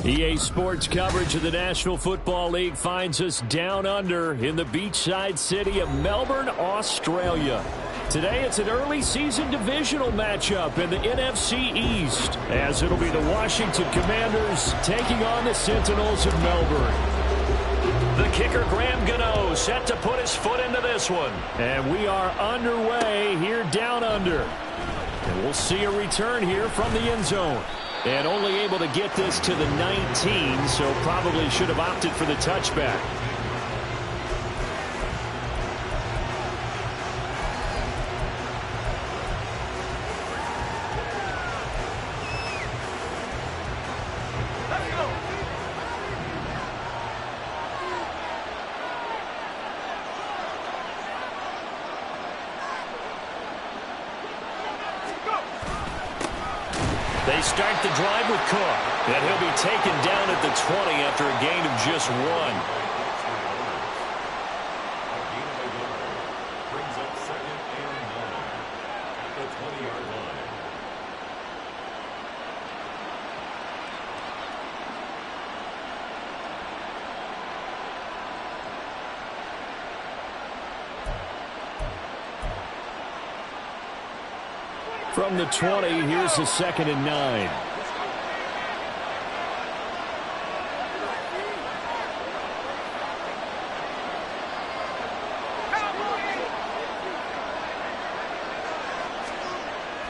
EA Sports coverage of the National Football League finds us down under in the beachside city of Melbourne, Australia. Today it's an early season divisional matchup in the NFC East, as it'll be the Washington Commanders taking on the Sentinels of Melbourne. The kicker, Graham Gano, set to put his foot into this one. And we are underway here down under. And we'll see a return here from the end zone. And only able to get this to the 19, so probably should have opted for the touchback. They start the drive with Cook, and he'll be taken down at the 20 after a gain of just one. Brings up 2nd and 9 at the 20-yard line. From the 20, here's the 2nd and 9.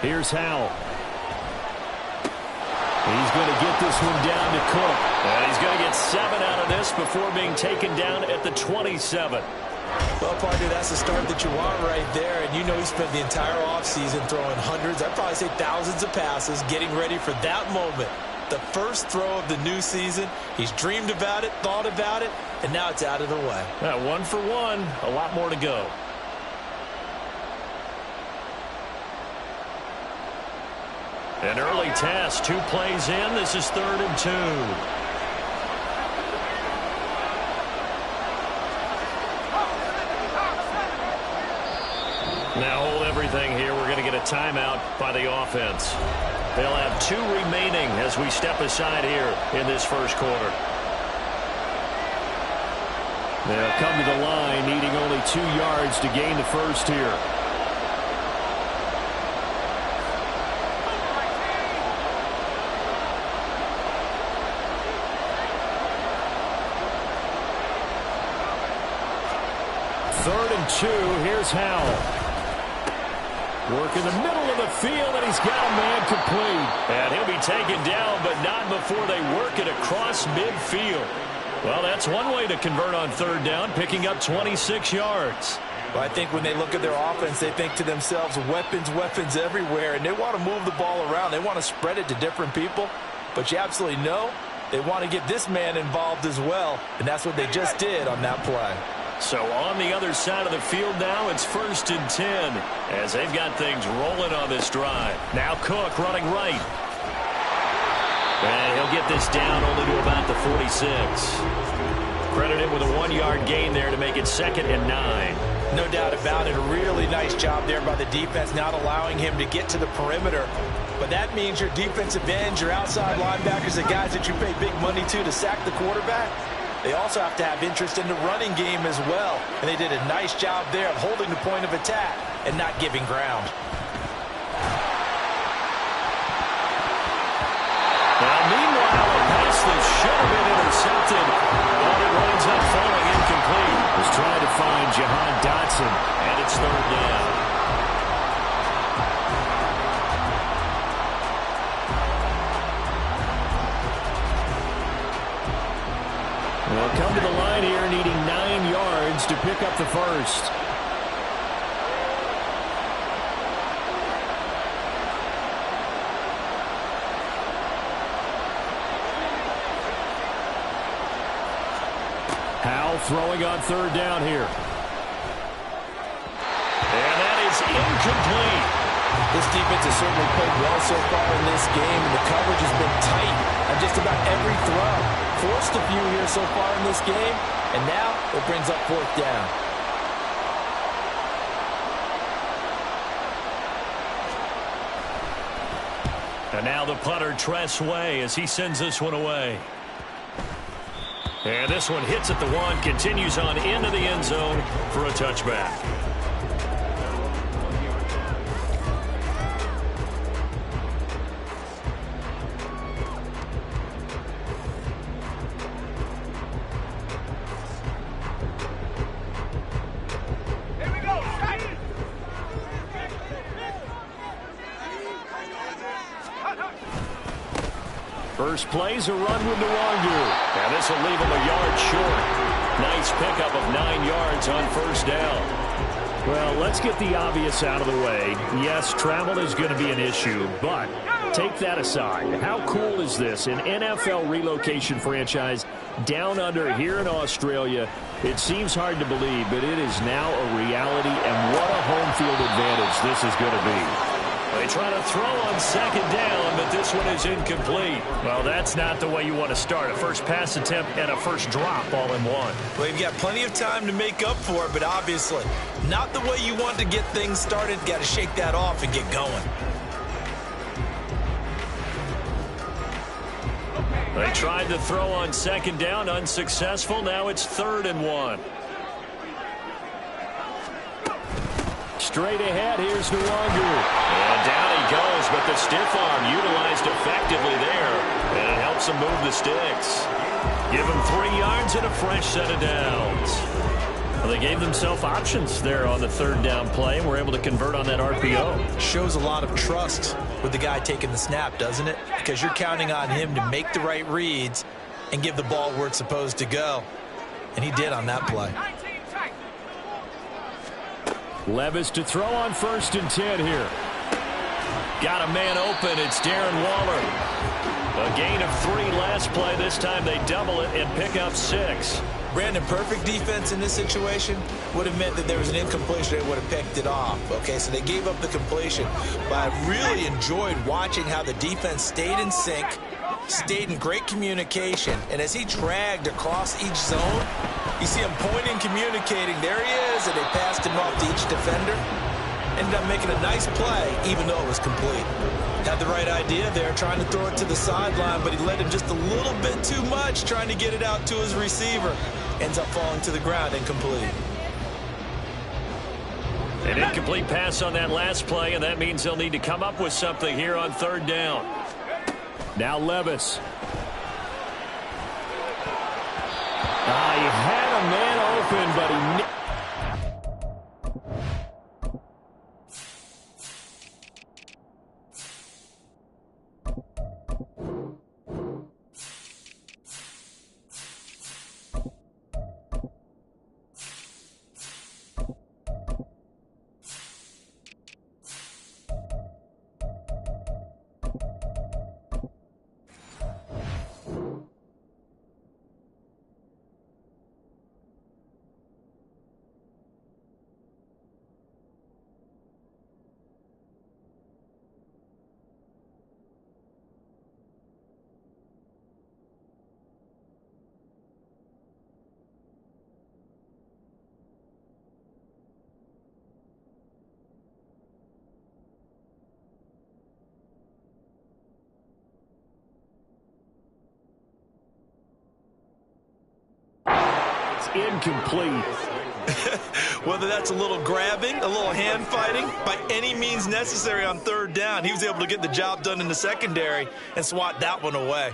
Here's Howell. He's going to get this one down to Cook. And he's going to get 7 out of this before being taken down at the 27. Well, partner, that's the start that you want right there. And you know he spent the entire offseason throwing hundreds, I'd probably say thousands of passes, getting ready for that moment. The first throw of the new season. He's dreamed about it, thought about it, and now it's out of the way. 1 for 1, a lot more to go. An early test, 2 plays in. This is 3rd and 2. Now hold everything here. We're going to get a timeout by the offense. They'll have 2 remaining as we step aside here in this first quarter. They'll come to the line needing only 2 yards to gain the first here. Third and 2, here's Howell. Work in the middle of the field, and he's got a man complete. And he'll be taken down, but not before they work it across midfield. Well, that's one way to convert on 3rd down, picking up 26 yards. Well, I think when they look at their offense, they think to themselves, weapons, weapons everywhere, and they want to move the ball around. They want to spread it to different people, but you absolutely know they want to get this man involved as well, and that's what they just did on that play. So on the other side of the field now, it's 1st and 10 as they've got things rolling on this drive. Now Cook running right. And he'll get this down only to about the 46. Credit him with a 1-yard gain there to make it 2nd and 9. No doubt about it. A really nice job there by the defense, not allowing him to get to the perimeter. But that means your defensive ends, your outside linebackers, the guys that you pay big money to sack the quarterback, they also have to have interest in the running game as well. And they did a nice job there of holding the point of attack and not giving ground. Now, meanwhile, a pass that should have been intercepted, but it winds up falling incomplete. Was trying to find Jahan Dotson, and it's 3rd down. They'll come to the line here needing 9 yards to pick up the first. Howell throwing on 3rd down here. And that is incomplete. This defense has certainly played well so far in this game, and the coverage has been tight on just about every throw. Forced a few here so far in this game, and now it brings up 4th down. And now the punter, Tress Way, as he sends this one away. And this one hits at the 1, continues on into the end zone for a touchback. First play's a run with Nwangu. And this will leave him a yard short. Nice pickup of 9 yards on first down. Well, let's get the obvious out of the way. Yes, travel is going to be an issue, but take that aside. How cool is this? An NFL relocation franchise down under here in Australia. It seems hard to believe, but it is now a reality, and what a home field advantage this is going to be. They try to throw on second down, but this one is incomplete. Well, that's not the way you want to start. A first pass attempt and a first drop all in one. Well, you've got plenty of time to make up for it, but obviously not the way you want to get things started. Got to shake that off and get going. They tried to throw on second down, unsuccessful. Now it's 3rd and 1. Straight ahead, here's Nwangu. And down he goes, but the stiff arm utilized effectively there. And it helps him move the sticks. Give him 3 yards and a fresh set of downs. Well, they gave themselves options there on the 3rd down play and were able to convert on that RPO. Shows a lot of trust with the guy taking the snap, doesn't it? Because you're counting on him to make the right reads and give the ball where it's supposed to go. And he did on that play. Levis to throw on 1st and 10 here. Got a man open. It's Darren Waller. A gain of 3 last play. This time they double it and pick up 6. Brandon, perfect defense in this situation would have meant that there was an incompletion. They would have picked it off. Okay, so they gave up the completion. But I really enjoyed watching how the defense stayed in sync, stayed in great communication. And as he dragged across each zone, you see him pointing, communicating. There he is, and they passed him off to each defender. Ended up making a nice play, even though it was complete. Had the right idea there, trying to throw it to the sideline, but he led him just a little bit too much, trying to get it out to his receiver. Ends up falling to the ground, incomplete. An incomplete pass on that last play, and that means they'll need to come up with something here on 3rd down. Now Levis. He had a man open, but he... incomplete. Whether that's a little grabbing, a little hand fighting, by any means necessary on 3rd down, he was able to get the job done in the secondary and swat that one away.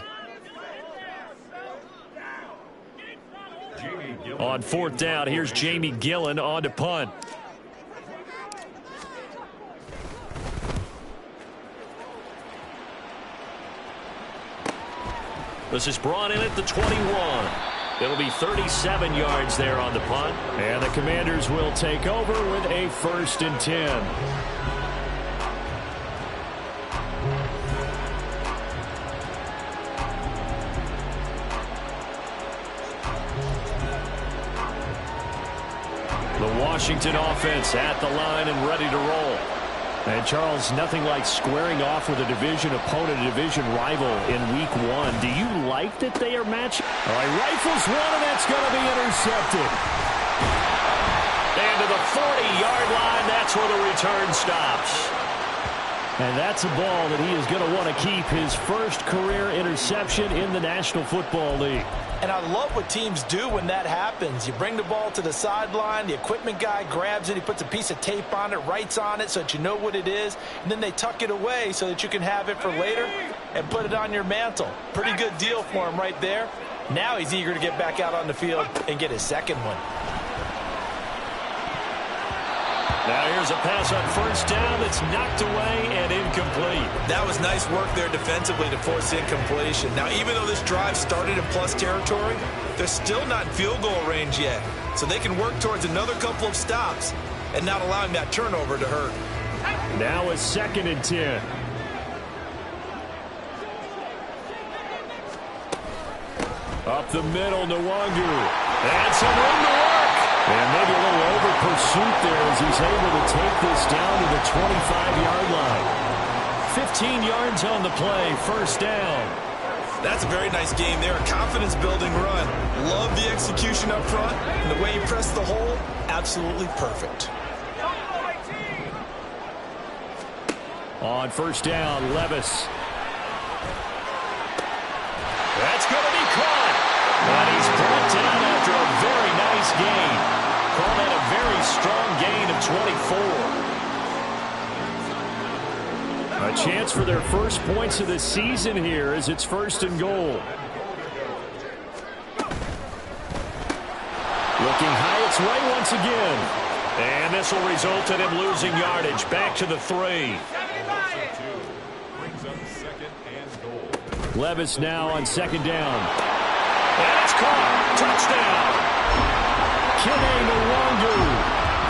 On 4th down, here's Jamie Gillen on to punt. This is brought in at the 21. It'll be 37 yards there on the punt. And the Commanders will take over with a 1st and 10. The Washington offense at the line and ready to roll. And, Charles, nothing like squaring off with a division opponent, a division rival in Week 1. Do you like that they are matching? All right, rifles one, and that's going to be intercepted. And to the 40-yard line, that's where the return stops. And that's a ball that he is going to want to keep, his first career interception in the National Football League. And I love what teams do when that happens. You bring the ball to the sideline, the equipment guy grabs it, he puts a piece of tape on it, writes on it so that you know what it is, and then they tuck it away so that you can have it for later and put it on your mantle. Pretty good deal for him right there. Now he's eager to get back out on the field and get his second one. Now here's a pass on first down that's knocked away and incomplete. That was nice work there defensively to force incompletion. Now, even though this drive started in plus territory, they're still not in field goal range yet. So they can work towards another couple of stops and not allowing that turnover to hurt. Now a 2nd and 10. Up the middle, Nwangu. And some room to work. And maybe a little over pursuit there as he's able to take this down to the 25-yard line. 15 yards on the play, first down. That's a very nice game there, a confidence-building run. Love the execution up front, and the way he pressed the hole, absolutely perfect. On first down, Levis. That's going to be caught. And he's brought down after a very nice gain. Call that a very strong gain of 24. A chance for their first points of the season here as it's 1st and goal. Looking high its way once again. And this will result in him losing yardage. Back to the 3. Levis now on 2nd down. And it's caught. Touchdown. Kene Nwangu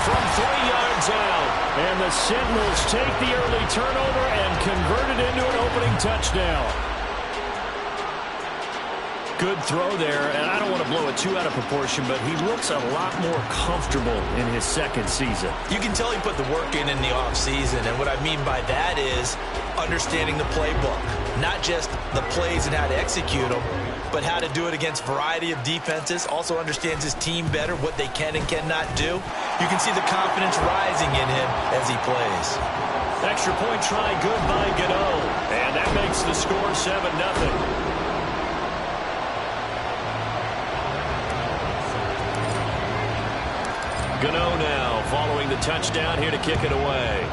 from 3 yards out. And the Sentinels take the early turnover and convert it into an opening touchdown. Good throw there, and I don't want to blow it too out of proportion, but he looks a lot more comfortable in his 2nd season. You can tell he put the work in the offseason, and what I mean by that is understanding the playbook. Not just the plays and how to execute them, but how to do it against a variety of defenses. Also understands his team better, what they can and cannot do. You can see the confidence rising in him as he plays. Extra point try good by Gano. And that makes the score 7-0. Gano now following the touchdown here to kick it away.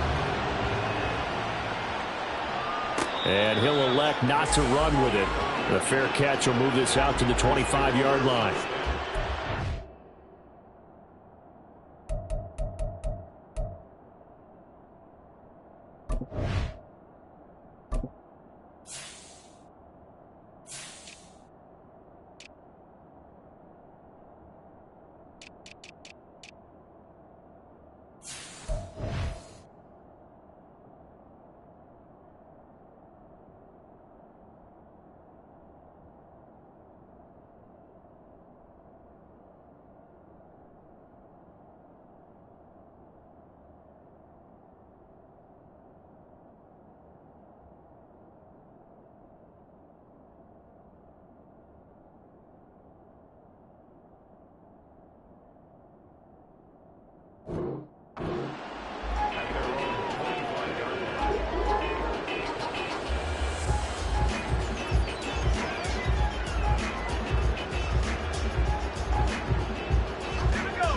And he'll elect not to run with it. The fair catch will move this out to the 25-yard line.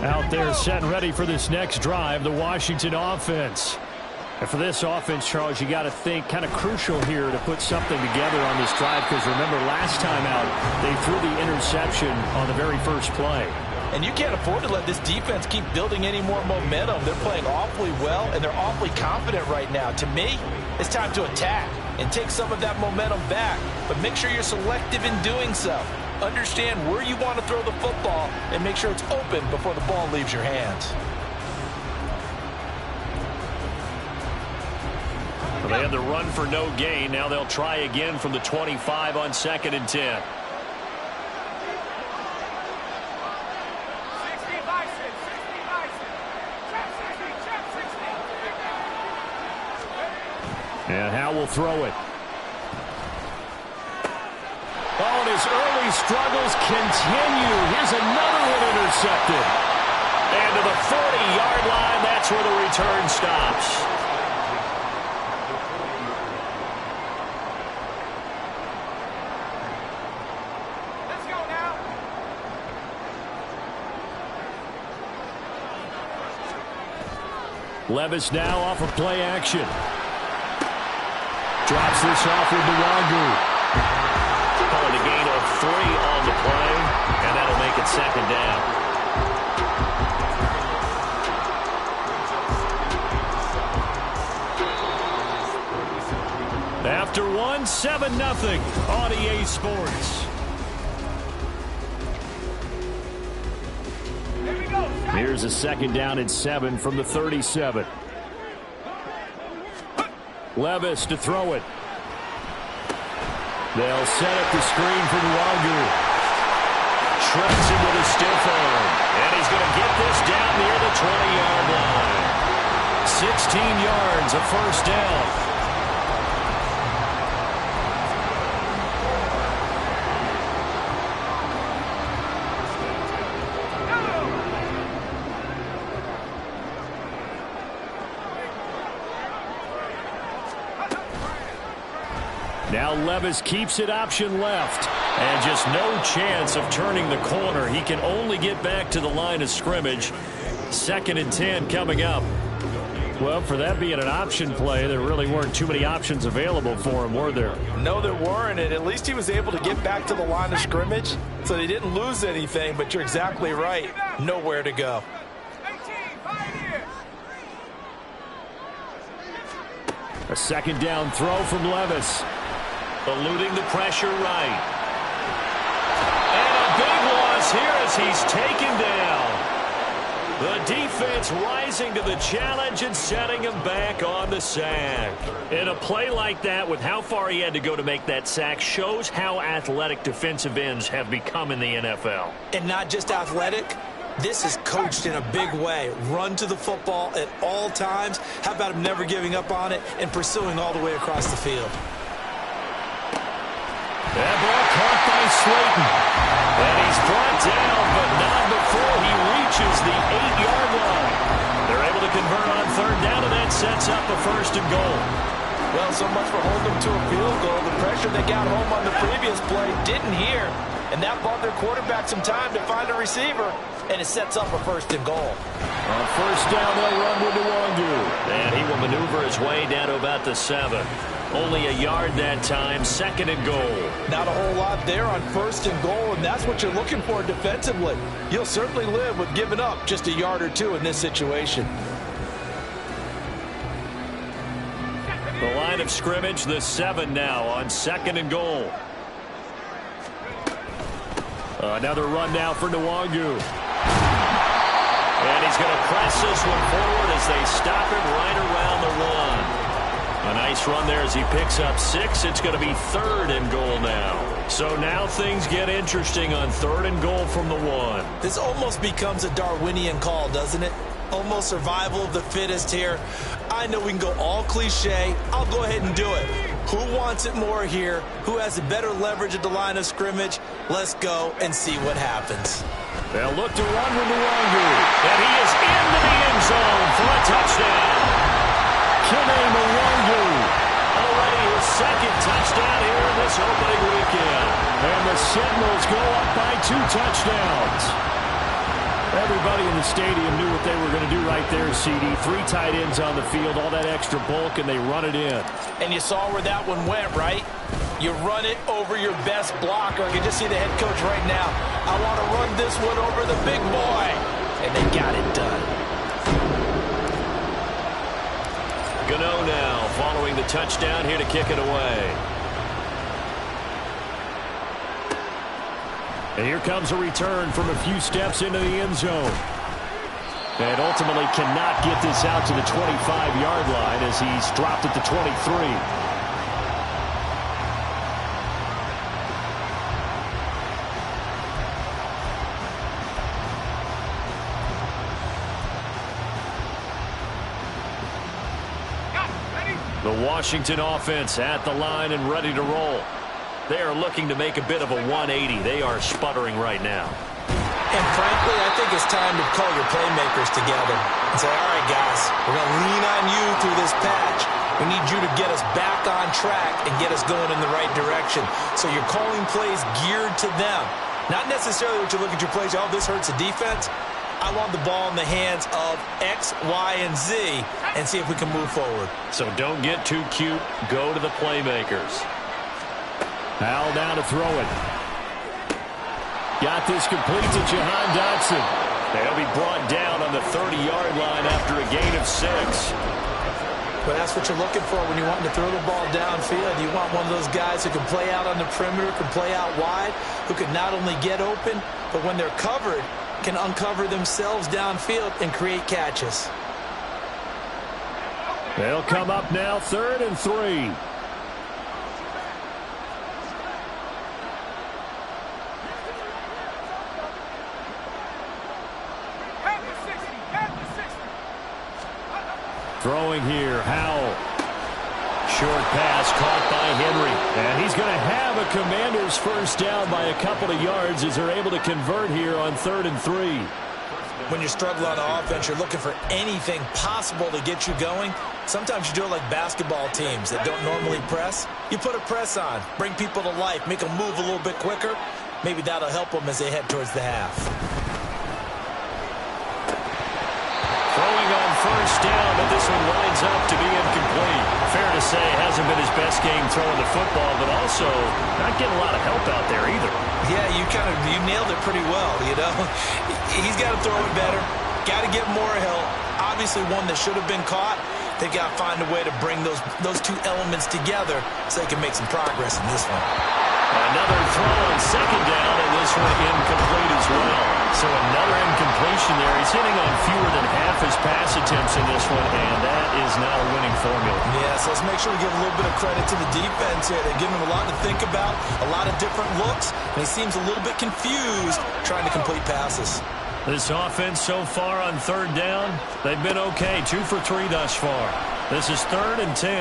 Out there set and ready for this next drive, the Washington offense. And for this offense, Charles, you got to think kind of crucial here to put something together on this drive, because remember last time out they threw the interception on the very first play. And you can't afford to let this defense keep building any more momentum. They're playing awfully well, and they're awfully confident right now. To me, it's time to attack and take some of that momentum back, but make sure you're selective in doing so. Understand where you want to throw the football and make sure it's open before the ball leaves your hands. Well, they had the run for no gain. Now they'll try again from the 25 on 2nd and 10. And Howe will throw it. Oh, and his early struggles continue. Here's another one intercepted. And to the 40-yard line, that's where the return stops. Levis now off of play action. Drops this off with Nwangu. Calling a gain of 3 on the play, and that'll make it second down. After 1, 7-0 on EA Sports. Here's a second down and 7 from the 37. Levis to throw it. They'll set up the screen for Nwangu. Trips him with a stiff arm. And he's going to get this down near the 20-yard line. 16 yards, a first down. Now Levis keeps it option left. And just no chance of turning the corner. He can only get back to the line of scrimmage. 2nd and 10 coming up. Well, for that being an option play, there really weren't too many options available for him, were there? No, there weren't, and at least he was able to get back to the line of scrimmage, so they didn't lose anything, but you're exactly right. Nowhere to go. A second down throw from Levis. Eluding the pressure right. And a big loss here as he's taken down. The defense rising to the challenge and setting him back on the sack. In a play like that, with how far he had to go to make that sack, shows how athletic defensive ends have become in the NFL. And not just athletic. This is coached in a big way. Run to the football at all times. How about him never giving up on it and pursuing all the way across the field? That ball caught by Slayton. And he's brought down, but not before he reaches the 8-yard line. They're able to convert on 3rd down, and that sets up a 1st and goal. Well, so much for holding them to a field goal. The pressure they got home on the previous play didn't hear, and that bought their quarterback some time to find a receiver, and it sets up a 1st and goal. On 1st down, they'll run with Nwangu. And he will maneuver his way down to about the 7. Only a yard that time, 2nd and goal. Not a whole lot there on 1st and goal, and that's what you're looking for defensively. You'll certainly live with giving up just a yard or 2 in this situation. The line of scrimmage, the 7 now on 2nd and goal. Another run now for Nwangu. And he's going to press this one forward as they stop him right around the 1. A nice run there as he picks up 6. It's going to be 3rd and goal now. So now things get interesting on 3rd and goal from the 1. This almost becomes a Darwinian call, doesn't it? Almost survival of the fittest here. I know we can go all cliche. I'll go ahead and do it. Who wants it more here? Who has a better leverage at the line of scrimmage? Let's go and see what happens. They'll look to run with Nwangu. And he is into the end zone for a touchdown. Nwangu, already his 2nd touchdown here in this opening weekend. And the Sentinels go up by 2 touchdowns. Everybody in the stadium knew what they were going to do right there, CD. 3 tight ends on the field, all that extra bulk, and they run it in. And you saw where that one went, right? You run it over your best blocker. I can just see the head coach right now. I want to run this one over the big boy. And they got it done. Gano now following the touchdown here to kick it away. And here comes a return from a few steps into the end zone. And ultimately cannot get this out to the 25-yard line as he's dropped at the 23. The Washington offense at the line and ready to roll. They are looking to make a bit of a 180. They are sputtering right now. And frankly, I think it's time to call your playmakers together and say, all right, guys, we're going to lean on you through this patch. We need you to get us back on track and get us going in the right direction. So you're calling plays geared to them. Not necessarily what you look at your plays, oh, this hurts the defense. I want the ball in the hands of X, Y, and Z and see if we can move forward. So don't get too cute. Go to the playmakers. Howell down to throw it. Got this complete to Jahan Dotson. They'll be brought down on the 30-yard line after a gain of 6. But that's what you're looking for when you want to throw the ball downfield. You want one of those guys who can play out on the perimeter, can play out wide, who can not only get open, but when they're covered, can uncover themselves downfield and create catches. They'll come up now, 3rd and 3. Throwing here, Howell. Short pass caught by Henry. And he's going to have a Commanders first down by a couple of yards as they're able to convert here on 3rd and 3. When you're struggling on offense, you're looking for anything possible to get you going. Sometimes you do it like basketball teams that don't normally press. You put a press on, bring people to life, make them move a little bit quicker. Maybe that'll help them as they head towards the half. Throwing on first down, but this one winds up to be incomplete. Fair to say, hasn't been his best game throwing the football, but also not getting a lot of help out there either. Yeah, you nailed it pretty well, you know. He's got to throw it better. Got to get more help. Obviously one that should have been caught. They've got to find a way to bring those two elements together so they can make some progress in this one. Another throw on second down, and this one incomplete as well. So another incompletion there. He's hitting on fewer than half his pass attempts in this one, and that is not a winning formula. Yeah, so let's make sure we give a little bit of credit to the defense here. They're giving him a lot to think about, a lot of different looks, and he seems a little bit confused trying to complete passes. This offense so far on 3rd down, they've been okay. 2 for 3 thus far. This is 3rd and 10.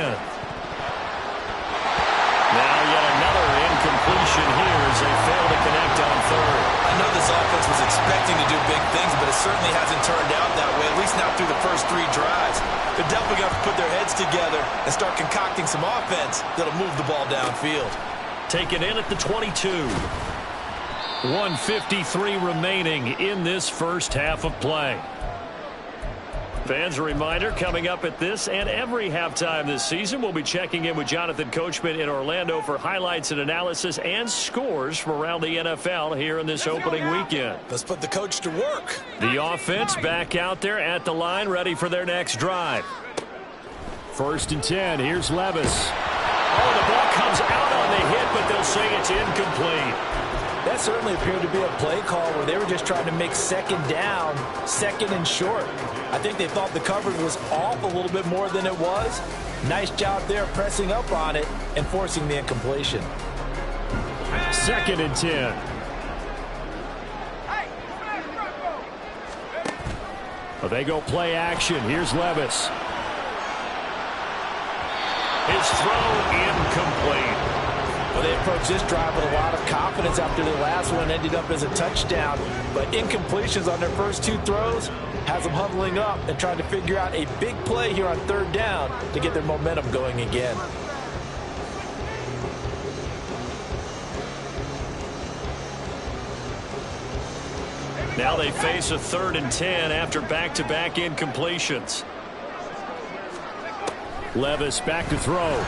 Now yet another incompletion here as they fail to connect on 3rd. I know this offense was expecting to do big things, but it certainly hasn't turned out that way, at least not through the first 3 drives. They're definitely going to put their heads together and start concocting some offense that'll move the ball downfield. Taken in at the 22. 1:53 remaining in this first half of play. Fans, a reminder, coming up at this and every halftime this season, we'll be checking in with Jonathan Coachman in Orlando for highlights and analysis and scores from around the NFL here in this opening weekend. Let's put the coach to work. The offense back out there at the line, ready for their next drive. 1st and 10, here's Levis. Oh, the ball comes out on the hit, but they'll say it's incomplete. That certainly appeared to be a play call where they were just trying to make second down, 2nd and short. I think they thought the coverage was off a little bit more than it was. Nice job there pressing up on it and forcing the incompletion. 2nd and 10. Well, they go play action. Here's Levis. His throw incomplete. Well, they approached this drive with a lot of confidence after their last one ended up as a touchdown. But incompletions on their first 2 throws has them huddling up and trying to figure out a big play here on 3rd down to get their momentum going again. Now they face a 3rd and 10 after back-to-back incompletions. Levis back to throw.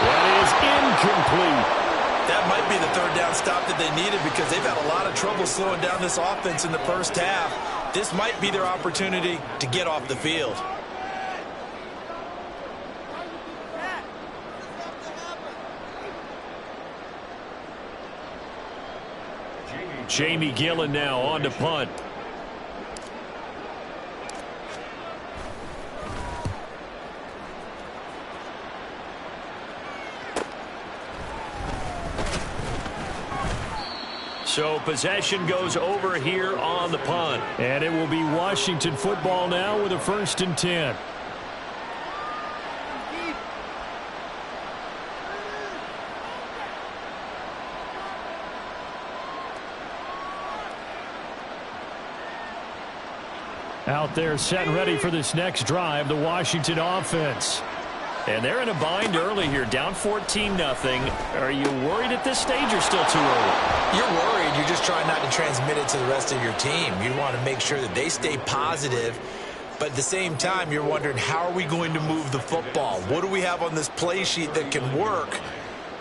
That is incomplete. That might be the 3rd down stop that they needed because they've had a lot of trouble slowing down this offense in the first half. This might be their opportunity to get off the field. Jamie Gillen now on to punt. So possession goes over here on the punt. And it will be Washington football now with a 1st and 10. Out there set and ready for this next drive, the Washington offense. And they're in a bind early here, down 14-0. Are you worried at this stage or still too early? You're worried. You're just trying not to transmit it to the rest of your team. You want to make sure that they stay positive. But at the same time, you're wondering, how are we going to move the football? What do we have on this play sheet that can work?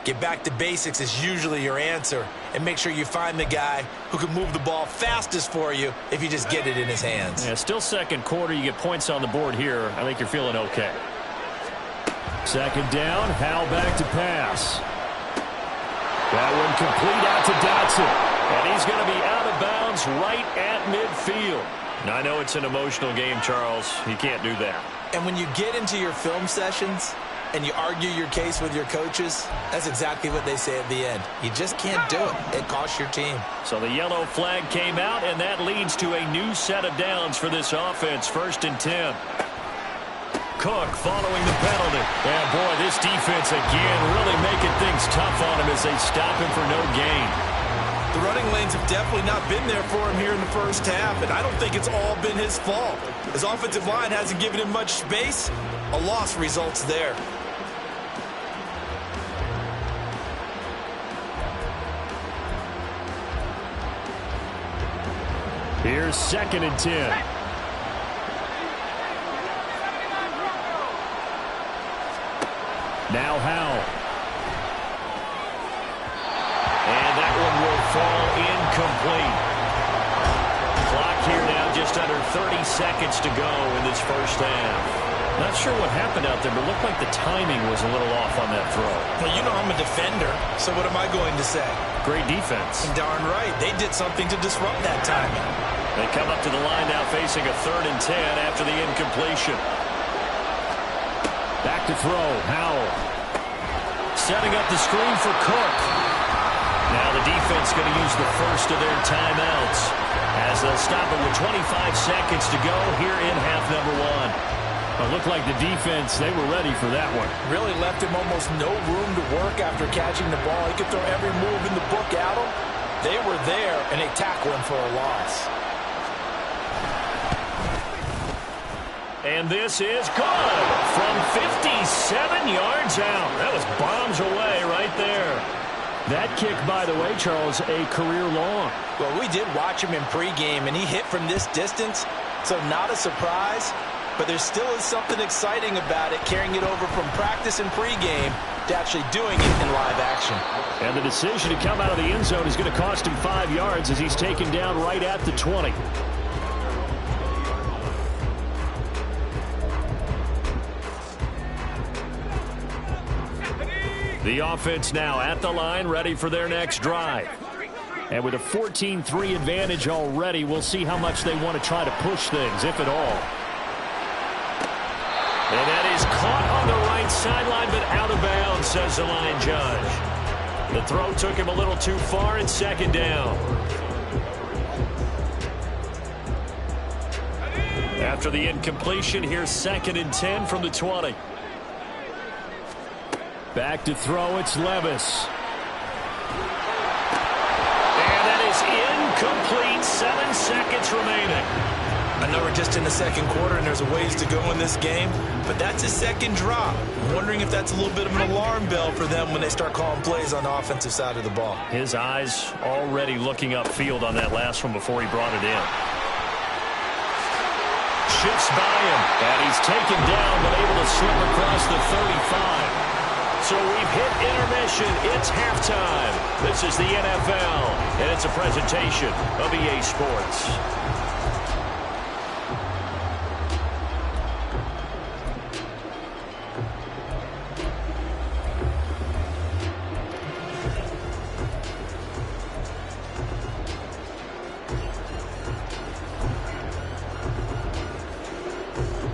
Get back to basics is usually your answer. And make sure you find the guy who can move the ball fastest for you if you just get it in his hands. Yeah, still second quarter. You get points on the board here. I think you're feeling okay. Second down, Howell back to pass. That one complete out to Dotson. And he's going to be out of bounds right at midfield. Now, I know it's an emotional game, Charles. You can't do that. And when you get into your film sessions and you argue your case with your coaches, that's exactly what they say at the end. You just can't do it. It costs your team. So the yellow flag came out, and that leads to a new set of downs for this offense. 1st and 10. Cook following the penalty. And, boy, this defense again really making things tough on him as they stop him for no gain. The running lanes have definitely not been there for him here in the first half, and I don't think it's all been his fault. His offensive line hasn't given him much space. A loss results there. Here's 2nd and 10. Now Howell. And that one will fall incomplete. Clock here now just under 30 seconds to go in this first half. Not sure what happened out there, but it looked like the timing was a little off on that throw. Well, you know I'm a defender, so what am I going to say? Great defense. Darn right. They did something to disrupt that timing. They come up to the line now facing a 3rd and 10 after the incompletion. Back to throw. Howell. Setting up the screen for Cook. Now the defense going to use the first of their timeouts as they'll stop it with 25 seconds to go here in half number 1. It looked like the defense, they were ready for that one. Really left him almost no room to work after catching the ball. He could throw every move in the book at him. They were there, and they tackle him for a loss. And this is good from 57 yards out. That was bombs away right there. That kick, by the way, Charles, a career long. Well, we did watch him in pregame, and he hit from this distance, so not a surprise. But there still is something exciting about it, carrying it over from practice and pregame to actually doing it in live action. And the decision to come out of the end zone is going to cost him 5 yards as he's taken down right at the 20. The offense now at the line, ready for their next drive. And with a 14-3 advantage already, we'll see how much they want to try to push things, if at all. And that is caught on the right sideline, but out of bounds, says the line judge. The throw took him a little too far, and 2nd down. After the incompletion, here's 2nd and 10 from the 20. Back to throw, it's Levis. And that is incomplete, 7 seconds remaining. I know we're just in the second quarter and there's a ways to go in this game, but that's his second drop. I'm wondering if that's a little bit of an alarm bell for them when they start calling plays on the offensive side of the ball. His eyes already looking upfield on that last one before he brought it in. Shifts by him, and he's taken down but able to slip across the 35. So we've hit intermission. It's halftime. This is the NFL, and it's a presentation of EA Sports.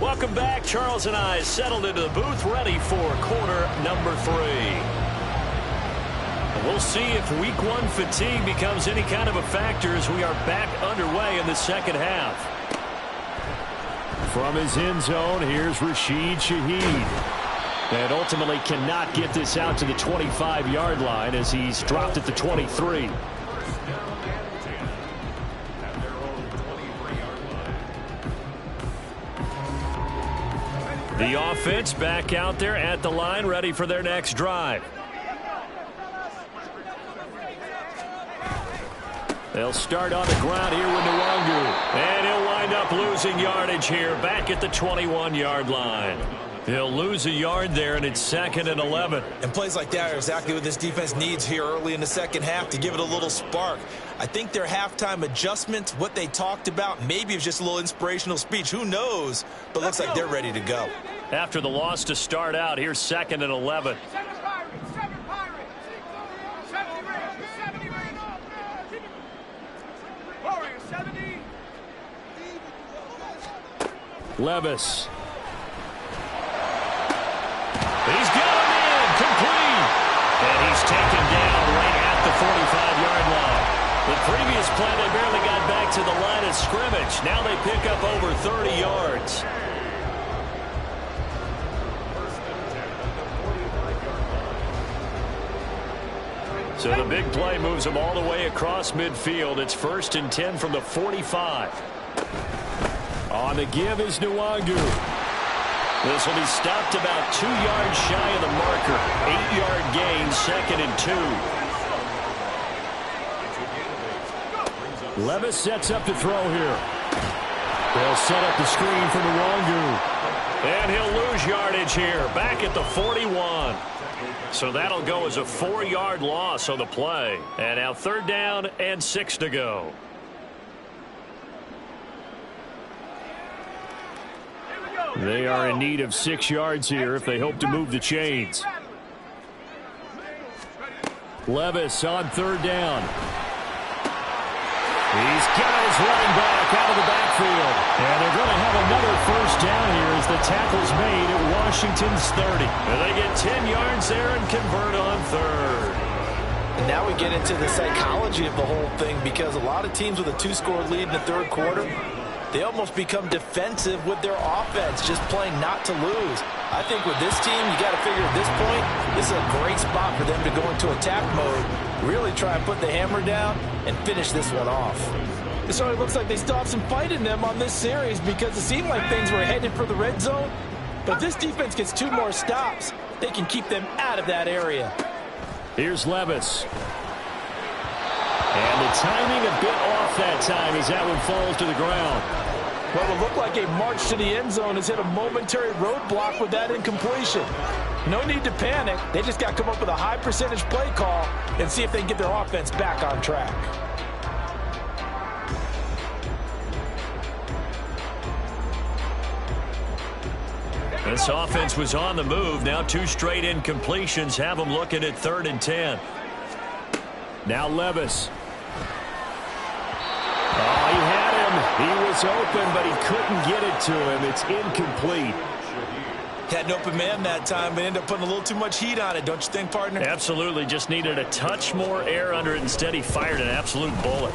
Welcome back. Charles and I settled into the booth, ready for quarter number 3. We'll see if week 1 fatigue becomes any kind of a factor as we are back underway in the second half. From his end zone, here's Rashid Shaheed. And ultimately cannot get this out to the 25-yard line as he's dropped at the 23. The offense back out there at the line, ready for their next drive. They'll start on the ground here with Nwangu. And he'll wind up losing yardage here back at the 21-yard line. He'll lose a yard there, and it's 2nd and 11. And plays like that are exactly what this defense needs here early in the second half to give it a little spark. I think their halftime adjustment, what they talked about, maybe it was just a little inspirational speech. Who knows? But looks like they're ready to go. After the loss to start out, here's 2nd and 11. Levis. He's got him in, complete. And he's taken down right at the 45-yard line. The previous play, they barely got back to the line of scrimmage. Now they pick up over 30 yards. So the big play moves them all the way across midfield. It's 1st and 10 from the 45. On the give is Nwangu. This will be stopped about 2 yards shy of the marker. 8-yard gain, 2nd and 2. Levis sets up to throw here. They'll set up the screen for Nwangu. And he'll lose yardage here, back at the 41. So that'll go as a 4-yard loss on the play. And now 3rd down and 6 to go. They are in need of 6 yards here if they hope to move the chains. Levis on 3rd down. He's got his running back out of the backfield. And they're going to have another 1st down here as the tackle's made at Washington's 30. And they get 10 yards there and convert on 3rd. And now we get into the psychology of the whole thing, because a lot of teams with a 2-score lead in the 3rd quarter, they almost become defensive with their offense, just playing not to lose. I think with this team, you got to figure at this point, this is a great spot for them to go into attack mode, really try and put the hammer down and finish this one off. It certainly looks like they still have some fight in them on this series, because it seemed like things were headed for the red zone. But this defense gets 2 more stops. They can keep them out of that area. Here's Levis. And the timing a bit off that time as that one falls to the ground. What would look like a march to the end zone has hit a momentary roadblock with that incompletion. No need to panic. They just got to come up with a high percentage play call and see if they can get their offense back on track. This offense was on the move. Now 2 straight incompletions have them looking at 3rd and 10. Now Levis. Oh, he had him. He was open, but he couldn't get it to him. It's incomplete. Had an open man that time, but ended up putting a little too much heat on it, don't you think, partner? Absolutely. Just needed a touch more air under it. Instead, he fired an absolute bullet.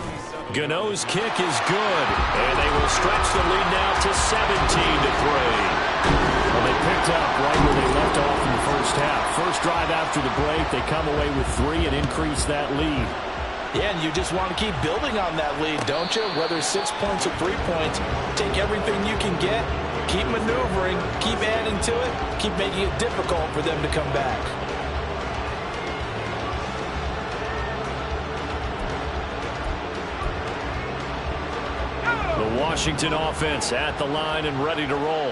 Gano's kick is good, and they will stretch the lead now to 17-3. Well, they picked up right where they left off in the first half. First drive after the break, they come away with 3 and increase that lead. Yeah, and you just want to keep building on that lead, don't you? Whether it's 6 points or 3 points, take everything you can get, keep maneuvering, keep adding to it, keep making it difficult for them to come back. The Washington offense at the line and ready to roll.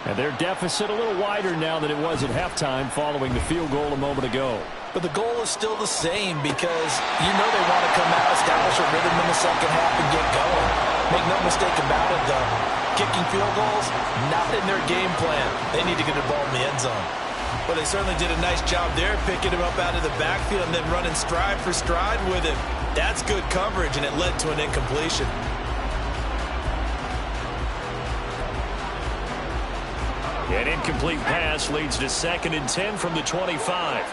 And their deficit a little wider now than it was at halftime following the field goal a moment ago. But the goal is still the same, because you know they want to come out, establish a rhythm in the second half and get going. Make no mistake about it, though. Kicking field goals, not in their game plan. They need to get the ball in the end zone. Well, they certainly did a nice job there, picking him up out of the backfield and then running stride for stride with him. That's good coverage, and it led to an incompletion. An incomplete pass leads to 2nd and 10 from the 25.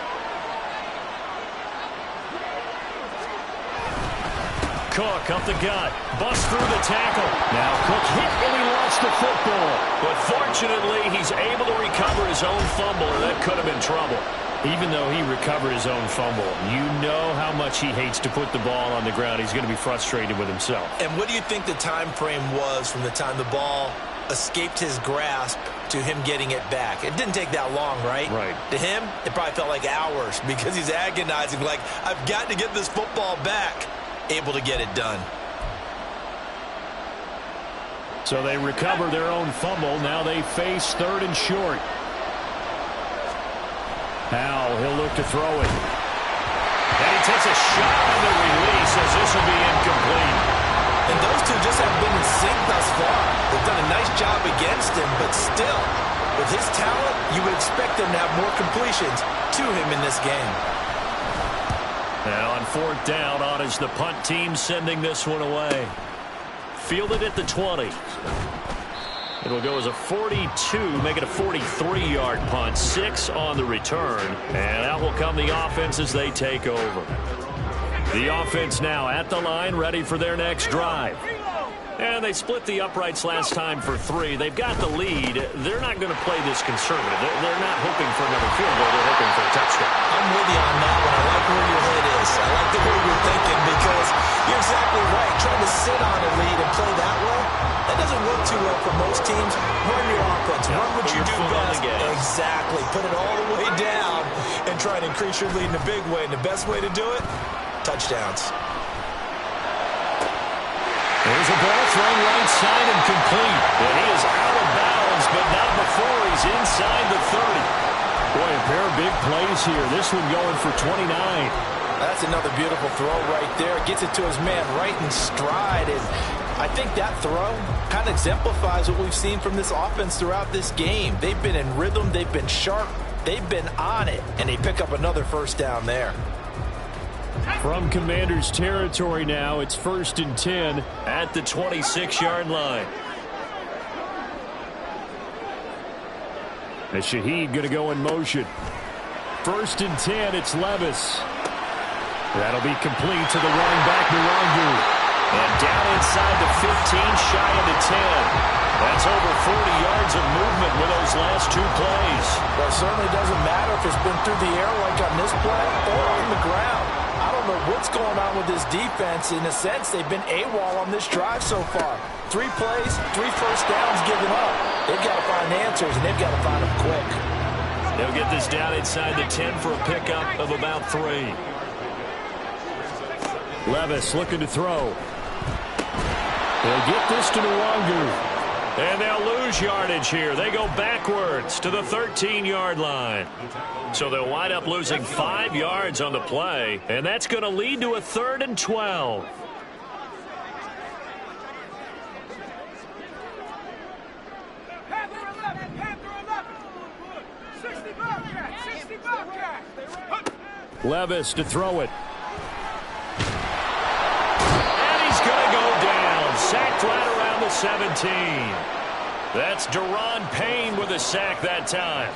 Cook up the gut. Busts through the tackle. Now Cook hit when he lost the football. But fortunately, he's able to recover his own fumble, or that could have been trouble. Even though he recovered his own fumble, you know how much he hates to put the ball on the ground. He's going to be frustrated with himself. And what do you think the time frame was from the time the ball escaped his grasp to him getting it back. It didn't take that long, right? Right. To him, it probably felt like hours because he's agonizing, like, I've got to get this football back. Able to get it done. So they recover their own fumble. Now they face 3rd and short. Howell, he'll look to throw it. And he takes a shot on the release as this will be incomplete. And those two just have been in sync thus far. They've done a nice job against him, but still, with his talent, you would expect them to have more completions to him in this game. Now on 4th down, on is the punt team sending this one away. Fielded at the 20. It'll go as a 42, make it a 43-yard punt. 6 on the return. And out will come the offense as they take over. The offense now at the line, ready for their next drive. And they split the uprights last time for 3. They've got the lead. They're not going to play this conservative. They're not hoping for another field goal. They're hoping for a touchdown. I'm with you on that one. I like where your head is. I like the way you're thinking because you're exactly right. Trying to sit on a lead and play that way, that doesn't work too well for most teams. Run your offense. Run what you do best. Exactly. Put it all the way down and try and increase your lead in a big way. And the best way to do it, touchdowns. There's a ball thrown right side and complete. And he is out of bounds, but not before he's inside the 30. Boy, a pair of big plays here. This one going for 29. That's another beautiful throw right there. Gets it to his man right in stride. And I think that throw kind of exemplifies what we've seen from this offense throughout this game. They've been in rhythm. They've been sharp. They've been on it. And they pick up another 1st down there. From Commanders territory now, it's 1st and 10 at the 26-yard line. As Shaheed going to go in motion. 1st and 10, it's Levis. That'll be complete to the running back, Nwangu. And down inside the 15, shy of the 10. That's over 40 yards of movement with those last 2 plays. Well, it certainly doesn't matter if it's been through the air like on this play or on the ground. I don't know what's going on with this defense. In a sense, they've been AWOL on this drive so far. 3 plays, 3 first downs given up. They've got to find answers, and they've got to find them quick. They'll get this down inside the 10 for a pickup of about 3. Levis looking to throw. They'll get this to Nwangu. And they'll lose yardage here. They go backwards to the 13-yard line. So they'll wind up losing 5 yards on the play. And that's going to lead to a 3rd and 12. Levis to throw it. And he's going to go down. Sacked right around the 17. That's Deron Payne with a sack that time.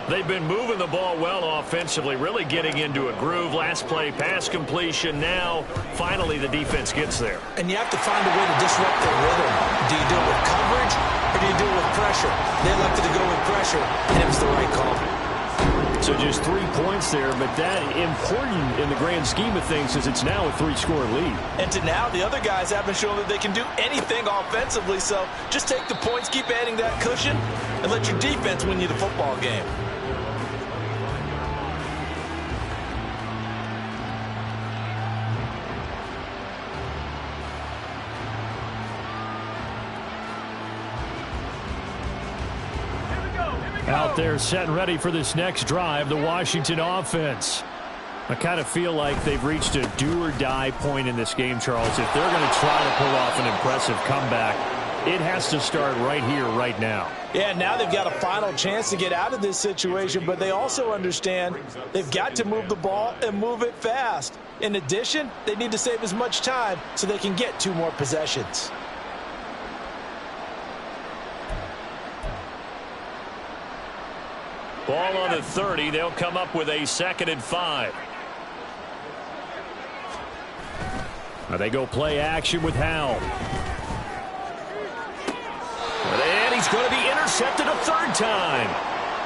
They've been moving the ball well offensively, really getting into a groove. Last play, pass completion. Now, finally, the defense gets there. And you have to find a way to disrupt their rhythm. Do you do it with coverage or do you do it with pressure? They elected to go with pressure, and it was the right call. So just 3 points there, but that important in the grand scheme of things as it's now a 3-score lead. And to now, the other guys haven't shown that they can do anything offensively, so just take the points, keep adding that cushion, and let your defense win you the football game. Out there set and ready for this next drive, the Washington offense. I kind of feel like they've reached a do-or-die point in this game, Charles. If they're going to try to pull off an impressive comeback, it has to start right here, right now. Yeah, now they've got a final chance to get out of this situation, but they also understand they've got to move the ball and move it fast. In addition, they need to save as much time so they can get 2 more possessions. Ball on the 30. They'll come up with a 2nd and 5. Now they go play action with Howell. And he's going to be intercepted a 3rd time.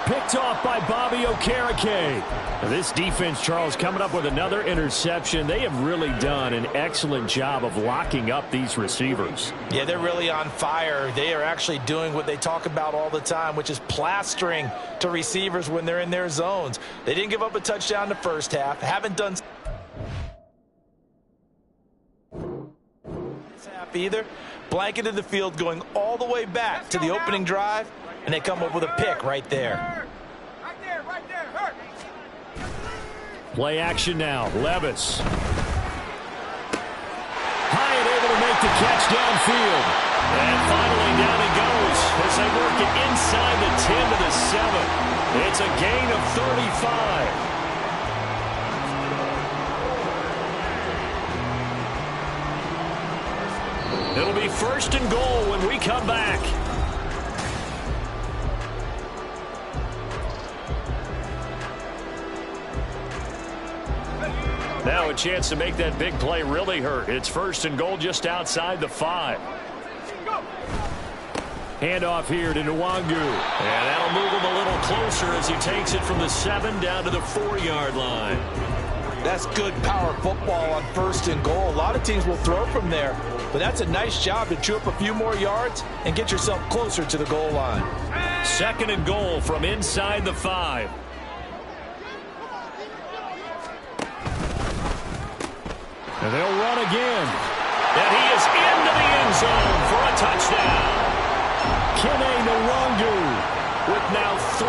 Picked off by Bobby Okereke. This defense, Charles, coming up with another interception. They have really done an excellent job of locking up these receivers. Yeah, they're really on fire. They are actually doing what they talk about all the time, which is plastering to receivers when they're in their zones. They didn't give up a touchdown in the first half. Haven't done this half either. Blanketed the field going all the way back to the opening drive, and they come up with a pick right there. Right there, hurt. Play action now. Levis. Hyatt able to make the catch downfield. And finally down he goes as they work it inside the 10 to the 7. It's a gain of 35. It'll be first and goal when we come back. Now a chance to make that big play really hurt. It's first and goal just outside the 5. Handoff here to Nwangu. And that'll move him a little closer as he takes it from the 7 down to the 4-yard line. That's good power football on first and goal. A lot of teams will throw from there, but that's a nice job to chew up a few more yards and get yourself closer to the goal line. Second and goal from inside the 5. And they'll run again. And he is into the end zone for a touchdown. Kene Nwangu with now 3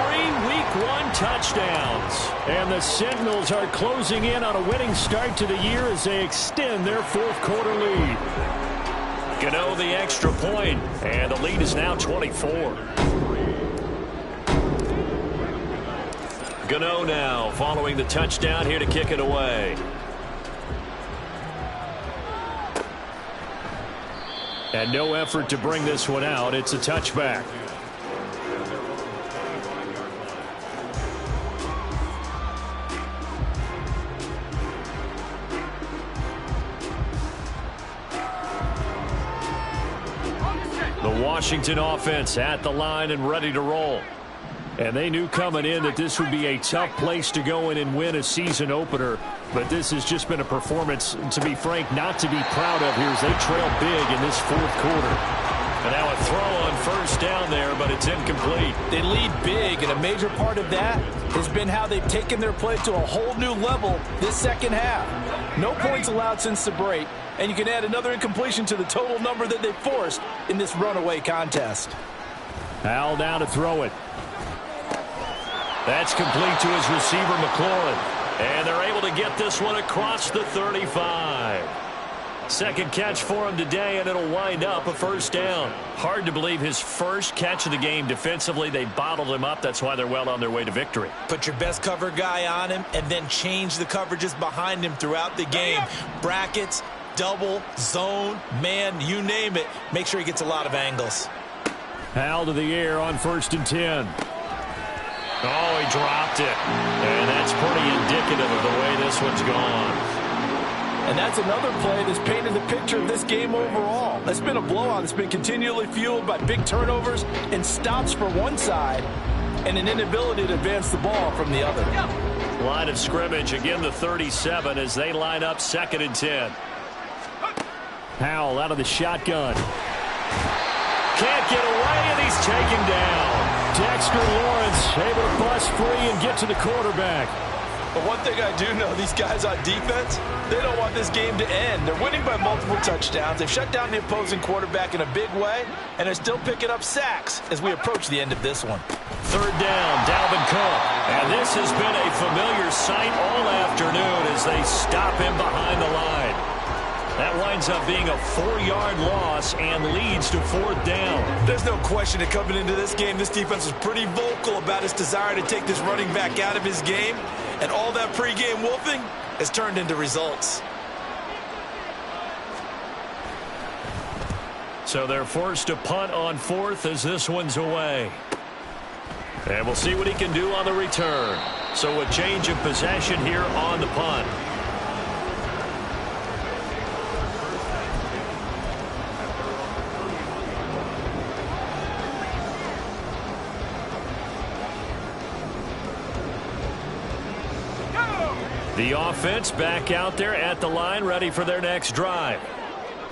Week 1 touchdowns. And the Sentinels are closing in on a winning start to the year as they extend their 4th quarter lead. Gano the extra point, and the lead is now 24. Gano now following the touchdown here to kick it away. And no effort to bring this one out. It's a touchback. The Washington offense at the line and ready to roll. And they knew coming in that this would be a tough place to go in and win a season opener. But this has just been a performance, to be frank, not to be proud of here as they trail big in this 4th quarter. And now a throw on first down there, but it's incomplete. They lead big, and a major part of that has been how they've taken their play to a whole new level this second half. No points allowed since the break, and you can add another incompletion to the total number that they forced in this runaway contest. Hal down to throw it. That's complete to his receiver, McLaurin. And they're able to get this one across the 35. Second catch for him today, and it'll wind up a first down. Hard to believe his first catch of the game defensively. They bottled him up. That's why they're well on their way to victory. Put your best cover guy on him, and then change the coverages behind him throughout the game. Brackets, double, zone, man, you name it. Make sure he gets a lot of angles. Hal to the air on first and 10. Oh, he dropped it. And that's pretty indicative of the way this one's gone. And that's another play that's painted the picture of this game overall. It's been a blowout. It's been continually fueled by big turnovers and stops for one side and an inability to advance the ball from the other. Line of scrimmage, again the 37 as they line up second and 10. Howell out of the shotgun. Can't get away, and he's taken down. Dexter Lawrence able to bust free and get to the quarterback. But one thing I do know, these guys on defense, they don't want this game to end. They're winning by multiple touchdowns. They've shut down the opposing quarterback in a big way, and they're still picking up sacks as we approach the end of this one. Third down, Dalvin Cook. And this has been a familiar sight all afternoon as they stop him behind the line. That winds up being a 4-yard loss and leads to fourth down. There's no question that coming into this game, this defense was pretty vocal about his desire to take this running back out of his game. And all that pregame wolfing has turned into results. So they're forced to punt on fourth as this one's away. And we'll see what he can do on the return. So a change of possession here on the punt. The offense back out there at the line, ready for their next drive.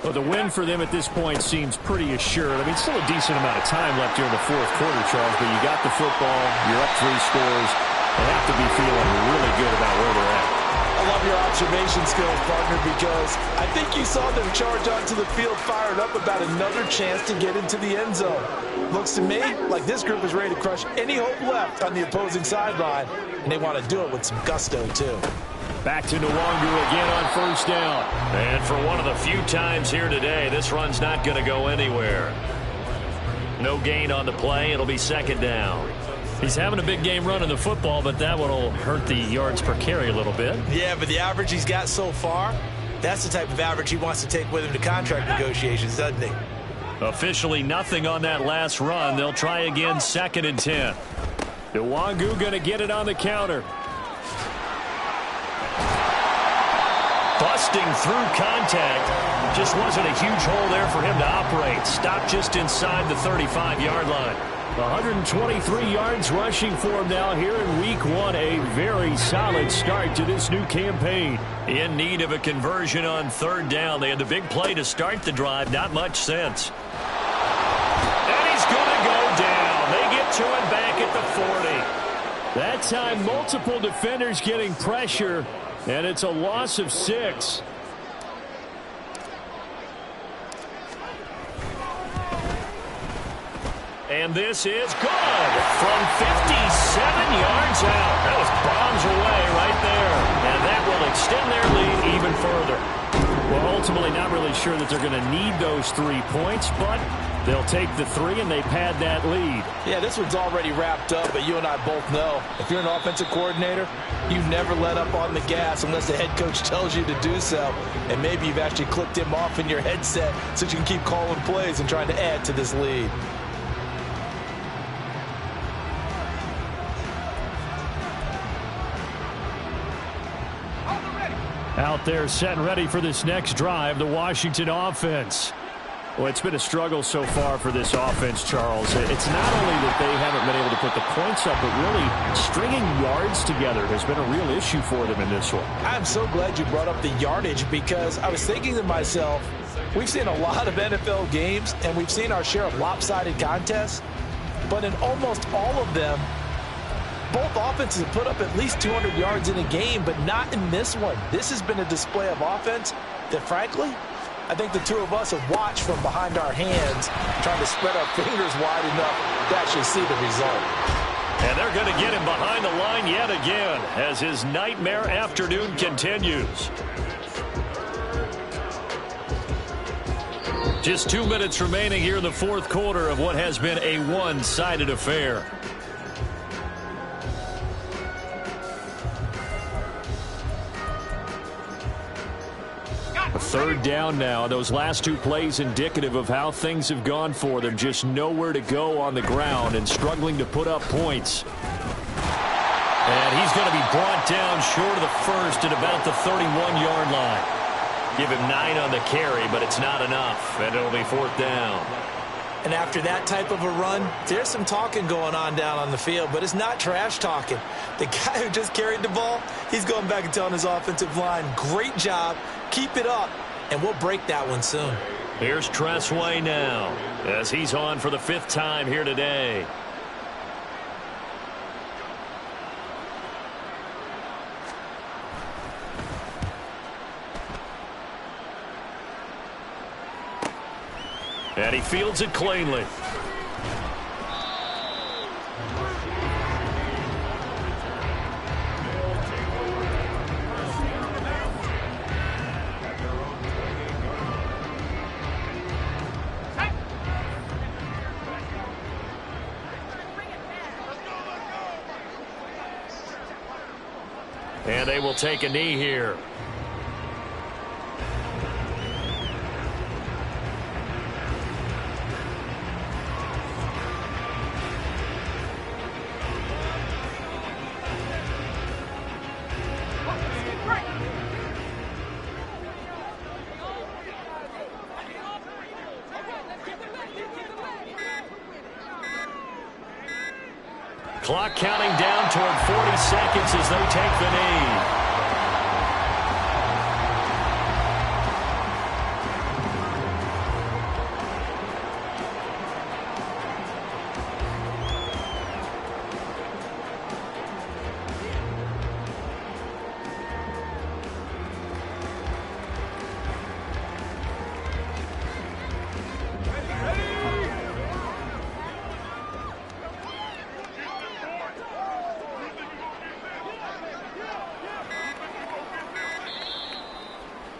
Well, the win for them at this point seems pretty assured. I mean, still a decent amount of time left here in the fourth quarter, Charles, but you got the football, you're up 3 scores. They have to be feeling really good about where they're at. I love your observation skills, partner, because I think you saw them charge onto the field fired up about another chance to get into the end zone. Looks to me like this group is ready to crush any hope left on the opposing sideline, and they want to do it with some gusto, too. Back to Nwangu again on first down. And for one of the few times here today, this run's not going to go anywhere. No gain on the play. It'll be second down. He's having a big game running the football, but that one will hurt the yards per carry a little bit. Yeah, but the average he's got so far, that's the type of average he wants to take with him to contract negotiations, doesn't he? Officially nothing on that last run. They'll try again, 2nd and 10. Nwangu going to get it on the counter. Busting through contact. Just wasn't a huge hole there for him to operate. Stopped just inside the 35-yard line. 123 yards rushing for him now here in week 1. A very solid start to this new campaign. In need of a conversion on 3rd down. They had the big play to start the drive. Not much sense. And he's going to go down. They get to him back at the 40. That time, multiple defenders getting pressure, and it's a loss of 6. And this is good from 57 yards out. That was bombs away right there. And that will extend their lead even further. Well, ultimately not really sure that they're going to need those 3 points, but they'll take the 3 and they pad that lead. Yeah, this one's already wrapped up, but you and I both know if you're an offensive coordinator, you never let up on the gas unless the head coach tells you to do so. And maybe you've actually clicked him off in your headset so you can keep calling plays and trying to add to this lead. Out there set and ready for this next drive, the Washington offense. Well, it's been a struggle so far for this offense, Charles. It's not only that they haven't been able to put the points up, but really stringing yards together has been a real issue for them in this one. I'm so glad you brought up the yardage because I was thinking to myself, we've seen a lot of NFL games and we've seen our share of lopsided contests, but in almost all of them, both offenses have put up at least 200 yards in a game, but not in this one. This has been a display of offense that, frankly, I think the two of us have watched from behind our hands, trying to spread our fingers wide enough to actually see the result. And they're going to get him behind the line yet again as his nightmare afternoon continues. Just 2 minutes remaining here in the fourth quarter of what has been a one-sided affair. Third down now. Those last 2 plays indicative of how things have gone for them. Just nowhere to go on the ground and struggling to put up points. And he's going to be brought down short of the first at about the 31-yard line. Give him 9 on the carry, but it's not enough, and it'll be 4th down. And after that type of a run, there's some talking going on down on the field, but it's not trash talking. The guy who just carried the ball, he's going back and telling his offensive line, great job, keep it up, and we'll break that one soon. Here's Tressway now as he's on for the 5th time here today. And he fields it cleanly. And they will take a knee here. Clock counting down toward 40 seconds as they take the knee.